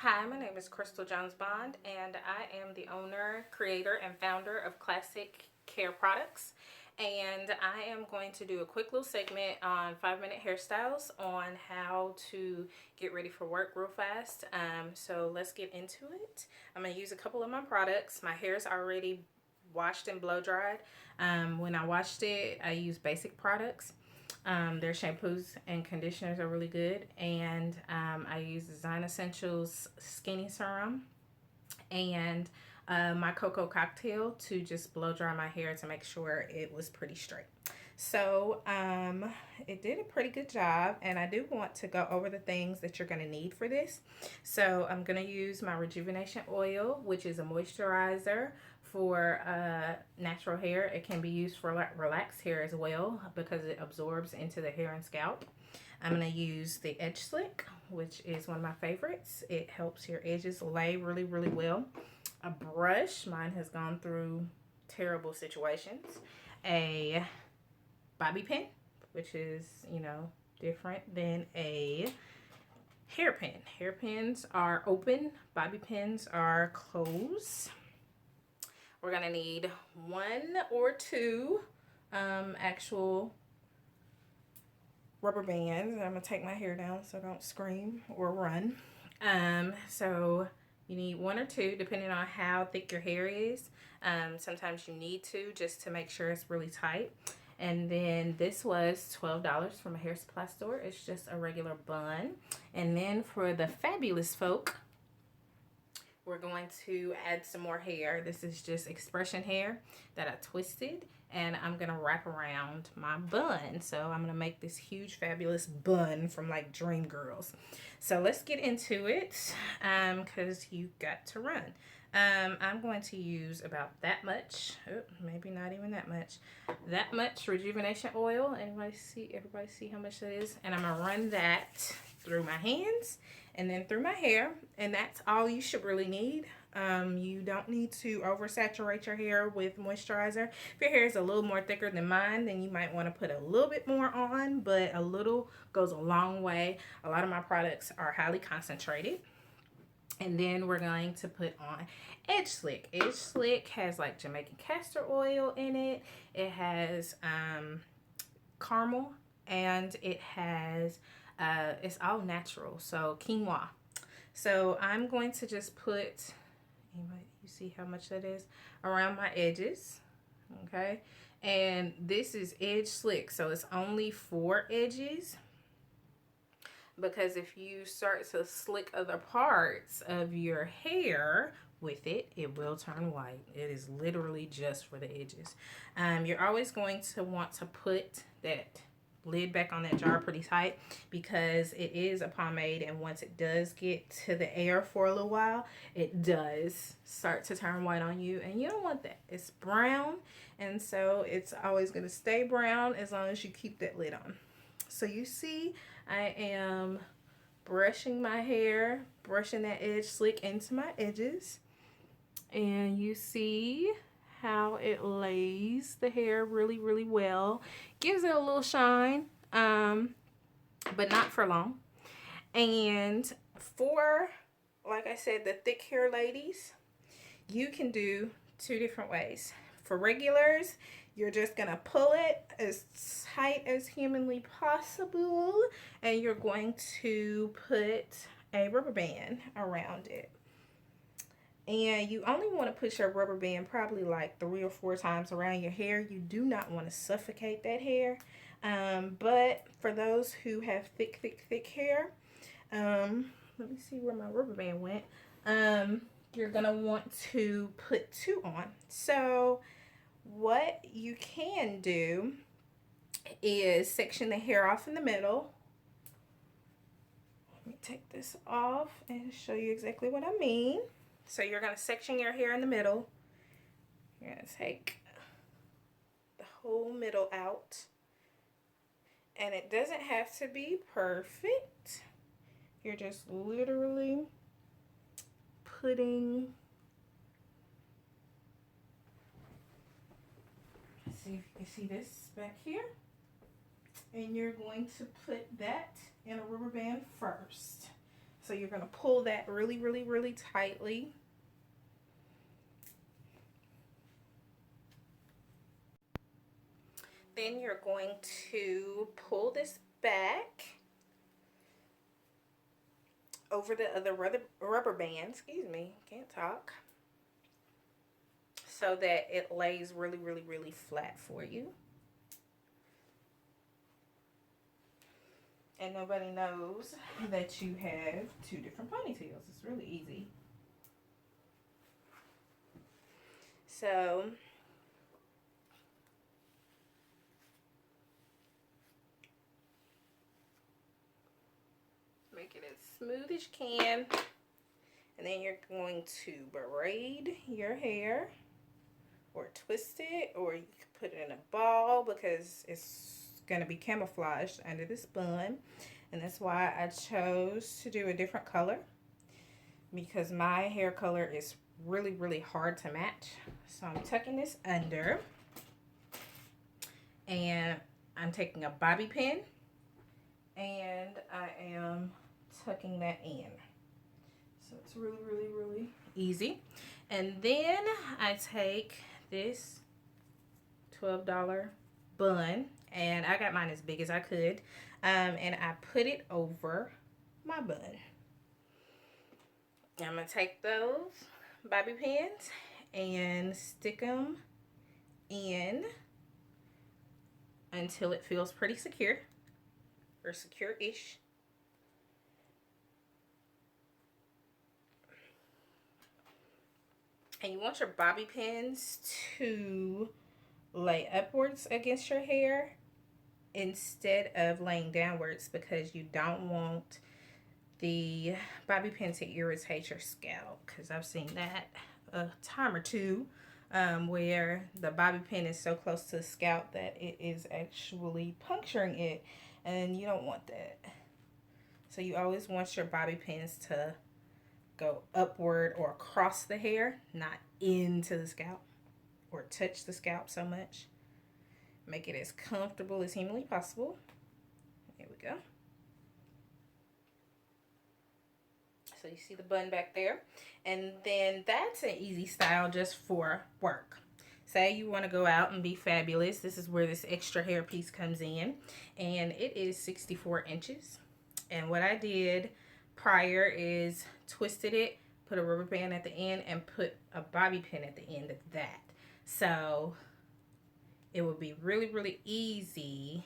Hi, my name is Crystal Jones Bond, and I am the owner, creator, and founder of Classic Care Products. And I am going to do a quick little segment on 5-minute hairstyles on how to get ready for work real fast. So let's get into it. I'm going to use a couple of my products. My hair is already washed and blow dried. When I washed it, I used basic products. Their shampoos and conditioners are really good. And I use Design Essentials Skinny Serum and my cocoa cocktail to just blow dry my hair to make sure it was pretty straight. So it did a pretty good job, and I do want to go over the things that you're going to need for this. So I'm going to use my rejuvenation oil, which is a moisturizer for natural hair. It can be used for relaxed hair as well because it absorbs into the hair and scalp. I'm going to use the Edge Slick, which is one of my favorites. It helps your edges lay really, really well. A brush. Mine has gone through terrible situations. A bobby pin, which is, different than a hairpin. Hairpins are open. Bobby pins are closed. We're going to need 1 or 2 actual rubber bands. I'm going to take my hair down so I don't scream or run. So you need 1 or 2 depending on how thick your hair is. Sometimes you need to just to make sure it's really tight. And then this was $12 from a hair supply store. It's just a regular bun. And then for the fabulous folk, we're going to add some more hair. This is just expression hair that I twisted, and I'm going to wrap around my bun. So I'm going to make this huge fabulous bun from like Dreamgirls. So let's get into it because you got to run. I'm going to use about that much, maybe not even that much rejuvenation oil. Everybody see how much that is? And I'm going to run that through my hands and then through my hair, and that's all you should really need. You don't need to oversaturate your hair with moisturizer. If your hair is a little more thicker than mine, then you might want to put a little bit more on, but a little goes a long way. A lot of my products are highly concentrated. And then we're going to put on Edge Slick. Edge Slick has like Jamaican castor oil in it. It has caramel, and it has it's all natural, so quinoa. So I'm going to just put, you see how much that is, around my edges, okay? And this is Edge Slick, so it's only 4 edges, because if you start to slick other parts of your hair with it, it will turn white. It is literally just for the edges. You're always going to want to put that lid back on that jar pretty tight because it is a pomade, and once it does get to the air for a little while, it does start to turn white on you, and you don't want that. It's brown, and so it's always going to stay brown as long as you keep that lid on. So you see, I am brushing my hair, brushing that Edge Slick into my edges, and you see how it lays the hair really, really well. Gives it a little shine, but not for long. And for, like I said, the thick hair ladies, you can do 2 different ways. For regulars, you're just going to pull it as tight as humanly possible, and you're going to put a rubber band around it. And you only want to push your rubber band probably like 3 or 4 times around your hair. You do not want to suffocate that hair. But for those who have thick hair, let me see where my rubber band went. You're going to want to put 2 on. So what you can do is section the hair off in the middle. Let me take this off and show you exactly what I mean. So you're going to section your hair in the middle. You're going to take the whole middle out. And it doesn't have to be perfect. You're just literally putting, let's see if you can see this back here. And you're going to put that in a rubber band first. So you're going to pull that really, really, really tightly. Then you're going to pull this back over the other rubber band, excuse me, can't talk, so that it lays really, really, really flat for you. And nobody knows that you have two different ponytails. It's really easy. So make it as smooth as you can. And then you're going to braid your hair, or twist it, or you can put it in a ball because it's going to be camouflaged under this bun. And that's why I chose to do a different color, because my hair color is really, really hard to match. So I'm tucking this under, and I'm taking a bobby pin and I am tucking that in. So it's really, really, really easy. And then I take this $12 bun, and I got mine as big as I could, and I put it over my bun. I'm going to take those bobby pins and stick them in until it feels pretty secure, or secure-ish. And you want your bobby pins to lay upwards against your hair instead of laying downwards, because you don't want the bobby pin to irritate your scalp, because I've seen that a time or two, where the bobby pin is so close to the scalp that it is actually puncturing it, and you don't want that. So you always want your bobby pins to go upward or across the hair, not into the scalp or touch the scalp so much. Make it as comfortable as humanly possible. There we go. So you see the bun back there. And then that's an easy style just for work. Say you want to go out and be fabulous. This is where this extra hair piece comes in. And it is 64 inches. And what I did prior is twisted it, put a rubber band at the end, and put a bobby pin at the end of that. So it would be really, really easy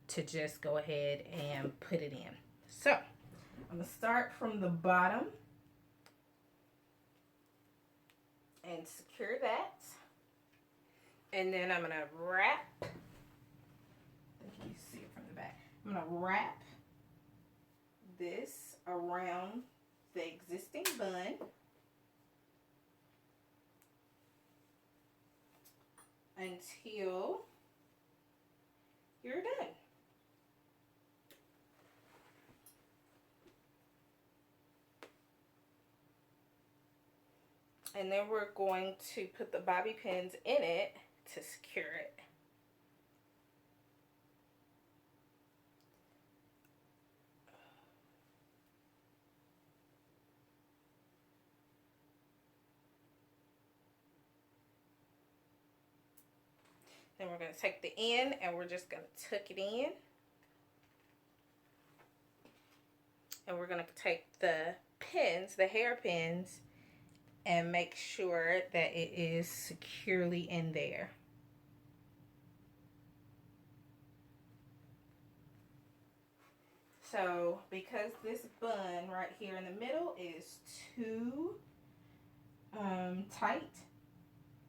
to just go ahead and put it in. So I'm going to start from the bottom and secure that. And then I'm going to wrap. I think you see it from the back. I'm going to wrap this around the existing bun until you're done. And then we're going to put the bobby pins in it to secure it. Then we're going to take the end and we're just going to tuck it in. And we're going to take the pins, the hair pins, and make sure that it is securely in there. So because this bun right here in the middle is too tight,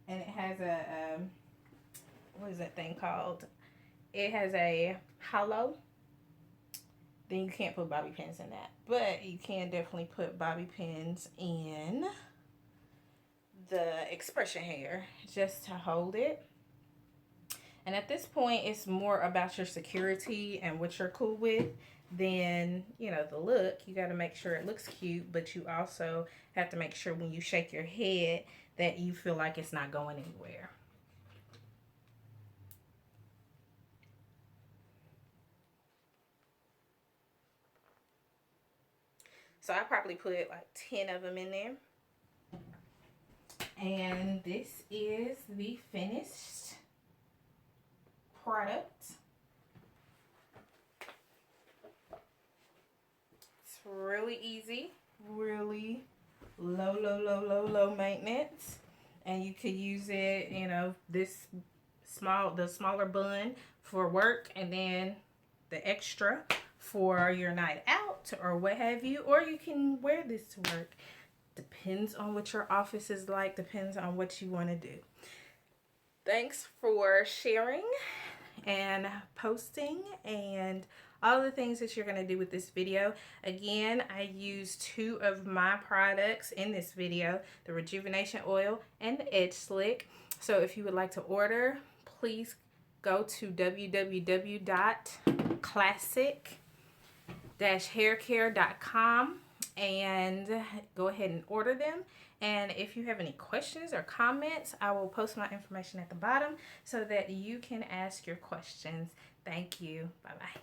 and it has a what is that thing called? It has a hollow. Then you can't put bobby pins in that. But you can definitely put bobby pins in the expression hair just to hold it. And at this point, it's more about your security and what you're cool with than, you know, the look. You got to make sure it looks cute, but you also have to make sure when you shake your head that you feel like it's not going anywhere. So I probably put like 10 of them in there. And this is the finished product. It's really easy, really low maintenance. And you could use it, you know, the smaller bun for work, and then the extra for your night out or what have you. Or you can wear this to work. Depends on what your office is like, depends on what you want to do. Thanks for sharing and posting and all the things that you're going to do with this video. Again, I used 2 of my products in this video, the Rejuvenation Oil and the Edge Slick. So if you would like to order, please go to www.classic-haircare.com and go ahead and order them. And if you have any questions or comments, I will post my information at the bottom so that you can ask your questions. Thank you. Bye-bye.